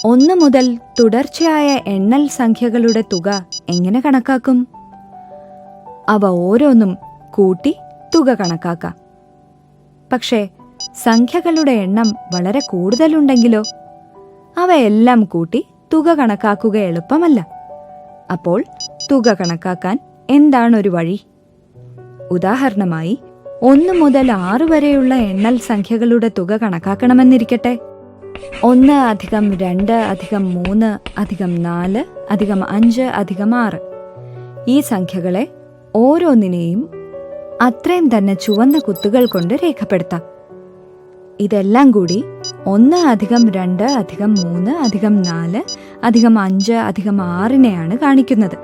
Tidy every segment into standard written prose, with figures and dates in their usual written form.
1 മുതൽ തുടർച്ചയായ എണ്ണൽ സംഖ്യകളുടെ തുക എങ്ങനെ കണക്കാക്കും? അവ ഓരോന്നും കൂട്ടി തുക കണക്കാക്കാം. പക്ഷേ സംഖ്യകളുടെ എണ്ണം വളരെ കൂടുതലുണ്ടെങ്കിലോ? അവയെല്ലാം കൂട്ടി തുക കണക്കാക്കുക എളുപ്പമല്ല. അപ്പോൾ തുക കണക്കാക്കാൻ എന്താണൊരു വഴി? ഉദാഹരണമായി 1 മുതൽ 6 വരെയുള്ള എണ്ണൽ സംഖ്യകളുടെ തുക കണക്കാക്കണമെന്നിരിക്കട്ടെ. 1 + 2 + 3 + 4 + 5 + 6. ഈ സംഖ്യകളെ ഓരോന്നിനെയും അത്രയും തന്നെ ചുവന്ന കുത്തുകൾ കൊണ്ട് രേഖപ്പെടുത്താം. ഇതെല്ലാം കൂടി 1 + 2 + 3 + 4 + 5 + 6 കാണിക്കുന്നത്.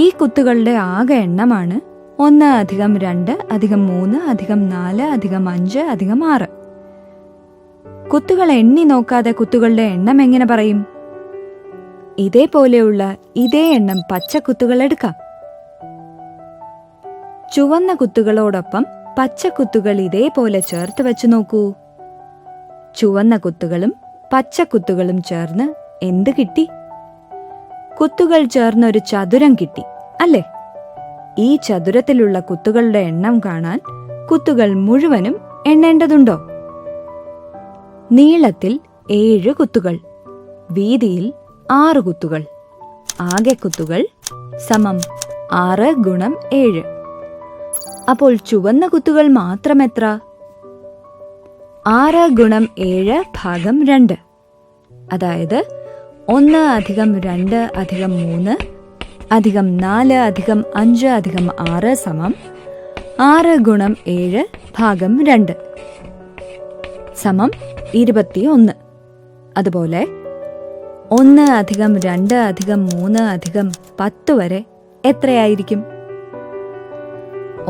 ഈ കുത്തുകളുടെ ആകെ എണ്ണമാണ് 1 + 2 + 3 + 4 + 5 + 6. കുത്തുകൾ എണ്ണി നോക്കാതെ കുത്തുകളുടെ എണ്ണം എങ്ങനെ പറയും? ഇതേപോലെയുള്ള ഇതേ എണ്ണം പച്ചക്കുത്തുകൾ എടുക്കാം. ചുവന്ന കുത്തുകളോടൊപ്പം പച്ചക്കുത്തുകൾ ഇതേപോലെ ചേർത്ത് വെച്ച് നോക്കൂ. ചുവന്ന കുത്തുകളും പച്ചക്കുത്തുകളും ചേർന്ന് എന്ത് കിട്ടി? കുത്തുകൾ ചേർന്നൊരു ചതുരം കിട്ടി, അല്ലേ? ഈ ചതുരത്തിലുള്ള കുത്തുകളുടെ എണ്ണം കാണാൻ കുത്തുകൾ മുഴുവനും എണ്ണേണ്ടതുണ്ടോ? നീളത്തിൽ 7 കുത്തുകൾ, വീതിയിൽ 6 കുത്തുകൾ. ആകെ കുത്തുകൾ സമം 6 × 7. അപ്പോൾ ചുവന്ന കുത്തുകൾ മാത്രം എത്ര? 6 × 7 / 2. അതായത് 1 + 2 + 3 + 4 + 5 + 6 സമം 6 × 7 / 2 സമം 21. അതുപോലെ 1 + 2 + 3 + 10 വരെ എത്രയായിരിക്കും?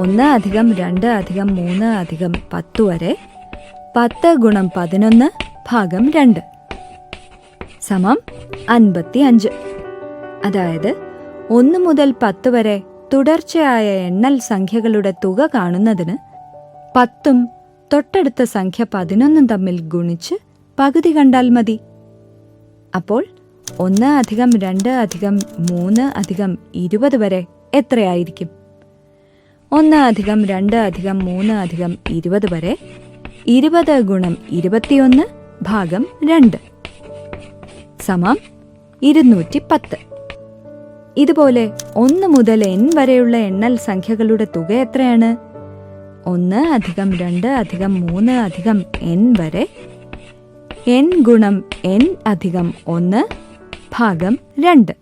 1 + 2 + 3 + 10 വരെ 10 × 11 / 2 സമം 55. അതായത് 1 മുതൽ 10 വരെ തുടർച്ചയായ എണ്ണൽ സംഖ്യകളുടെ തുക കാണുന്നതിന് 10ഉം തൊട്ടടുത്ത സംഖ്യ 11ഉം തമ്മിൽ ഗുണിച്ച് പകുതി കണ്ടാൽ മതി. അപ്പോൾ 1 + 2 + 3 + 20 വരെ എത്രയായിരിക്കും? 1 + 2 + 3 + 20 വരെ 20 × 21 / 2 സമം 210. ഇതുപോലെ 1 മുതൽ n വരെയുള്ള എണ്ണൽ സംഖ്യകളുടെ തുക എത്രയാണ്? 1 + 2 + 3 + n വരെ n × n + 1 / 2.